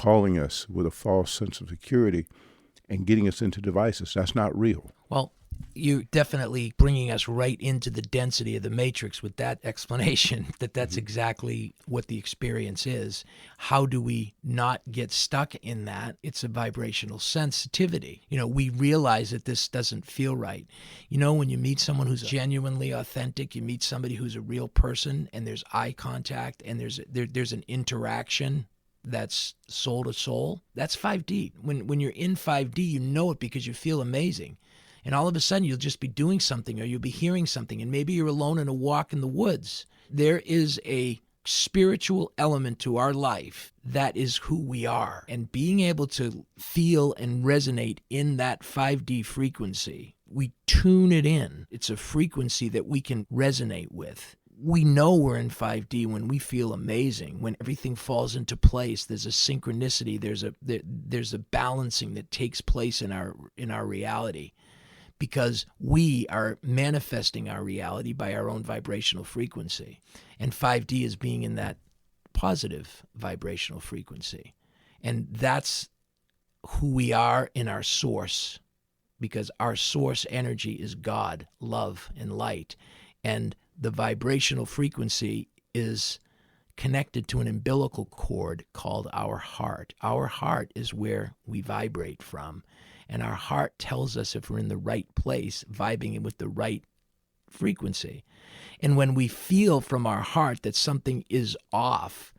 calling us with a false sense of security and getting us into devices. That's not real. Well, you're definitely bringing us right into the density of the matrix with that explanation that that's exactly what the experience is. How do we not get stuck in that? It's a vibrational sensitivity. We realize that this doesn't feel right. When you meet someone who's genuinely authentic, you meet somebody who's a real person, and there's eye contact and there's an interaction that's soul to soul. That's 5D. When you're in 5D, you know it because you feel amazing. And all of a sudden, you'll just be doing something, or you'll be hearing something, and maybe you're alone in a walk in the woods. There is a spiritual element to our life that is who we are. And being able to feel and resonate in that 5D frequency, we tune it in. It's a frequency that we can resonate with. We know we're in 5D when we feel amazing, when everything falls into place. There's a synchronicity. There's a balancing that takes place in our reality, because we are manifesting our reality by our own vibrational frequency. And 5D is being in that positive vibrational frequency. And that's who we are in our source, because our source energy is God, love, and light. And the vibrational frequency is connected to an umbilical cord called our heart. Our heart is where we vibrate from. And our heart tells us if we're in the right place, vibing with the right frequency. And when we feel from our heart that something is off,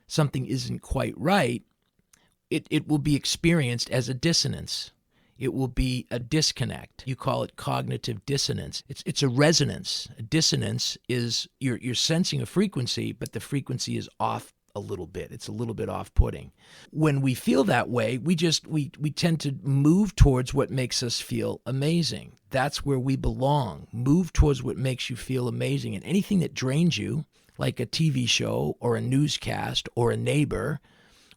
something isn't quite right, it will be experienced as a dissonance. It will be a disconnect. You call it cognitive dissonance. It's a resonance. A dissonance is you're sensing a frequency, but the frequency is off a little bit. It's a little bit off-putting. When we feel that way, we tend to move towards what makes us feel amazing. That's where we belong. Move towards what makes you feel amazing. And anything that drains you, like a TV show or a newscast or a neighbor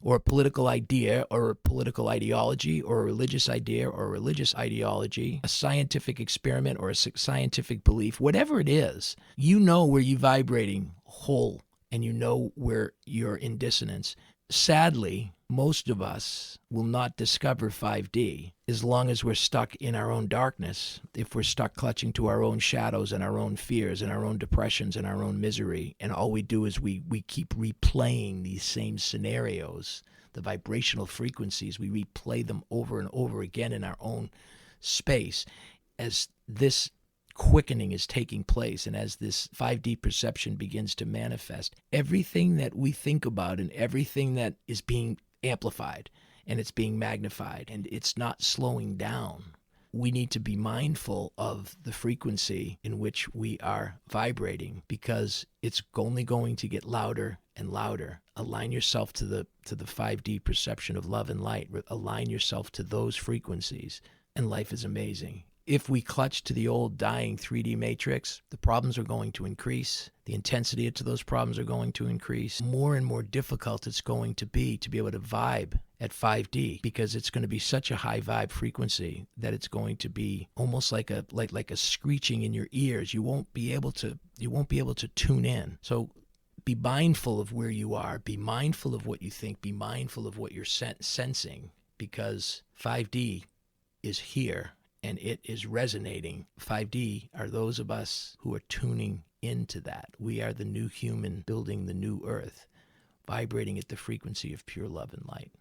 or a political idea or a political ideology or a religious idea or a religious ideology, a scientific experiment or a scientific belief, whatever it is, you know where you're vibrating whole and you know where you're in dissonance. Sadly, most of us will not discover 5D as long as we're stuck in our own darkness, if we're stuck clutching to our own shadows and our own fears and our own depressions and our own misery. And all we do is we keep replaying these same scenarios, the vibrational frequencies. We replay them over and over again in our own space. As this quickening is taking place and as this 5D perception begins to manifest, everything that we think about and everything that is being amplified and it's being magnified and it's not slowing down. We need to be mindful of the frequency in which we are vibrating, because it's only going to get louder and louder. Align yourself to the 5D perception of love and light. Align yourself to those frequencies, and life is amazing. If we clutch to the old dying 3D matrix, the problems are going to increase. The intensity to those problems are going to increase. More and more difficult it's going to be able to vibe at 5D, because it's going to be such a high vibe frequency that it's going to be almost like a screeching in your ears. You won't be able to tune in. So be mindful of where you are. Be mindful of what you think. Be mindful of what you're sensing, because 5D is here. And it is resonating. 5D are those of us who are tuning into that. We are the new human building the new earth, vibrating at the frequency of pure love and light.